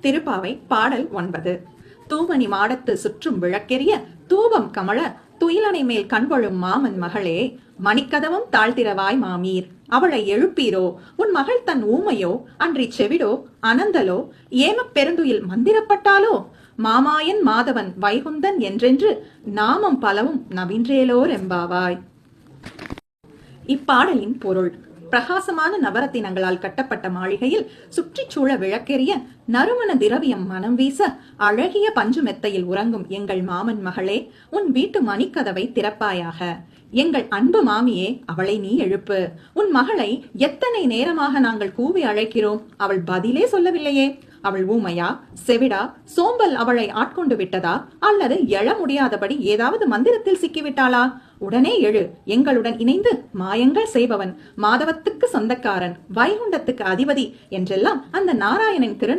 திருப்பாவை பாடல் 9. தூமணி மாடத்து சுற்றும் விளக்கெரிய தூபம் கமழ துயிலனை மேல் கண்கொழும் மாமன் மகளே, மணிக்கதவும் தாழ்த்திரவாய் மாமீர், அவளை எழுப்பீரோ. உன் மகள் தன் ஊமையோ அன்றி செவிடோ அனந்தலோ ஏமப் பெருந்துயில் மந்திரப்பட்டாலோ. மாமாயன் மாதவன் வைகுந்தன் என்றென்று நாமம் பலவும் நவின்றேலோர் எம்பாவாய். இப்பாடலின் பொருள்: பிரகாசமான நவரத்தினங்களால் கட்டப்பட்ட மாளிகையில் சுற்றிச் சூழ விளக்கெரிய நறுமண திரவியம் மனம் வீச அழகிய பஞ்சு மெத்தையில் உறங்கும் எங்கள் மாமன் மகளே, உன் வீட்டு மணிக்கதவை திறப்பாயாக. எங்கள் அன்பு மாமியே, அவளை நீ எழுப்பு. உன் மகளை எத்தனை நேரமாக நாங்கள் கூவி அழைக்கிறோம், அவள் பதிலே சொல்லவில்லையே. அவள் ஊமையா, செவிடா, சோம்பல் அவளை ஆட்கொண்டு விட்டதா, அல்லது எழ முடியாதபடி ஏதாவது மந்திரத்தில் சிக்கிவிட்டாளா? உடனே எழு, எங்களுடன் இணைந்து மாயங்கள் செய்பவன், மாதவத்துக்கு சொந்தக்காரன், வைகுண்டத்துக்கு அதிபதி என்றெல்லாம் அந்த நாராயணன் திரு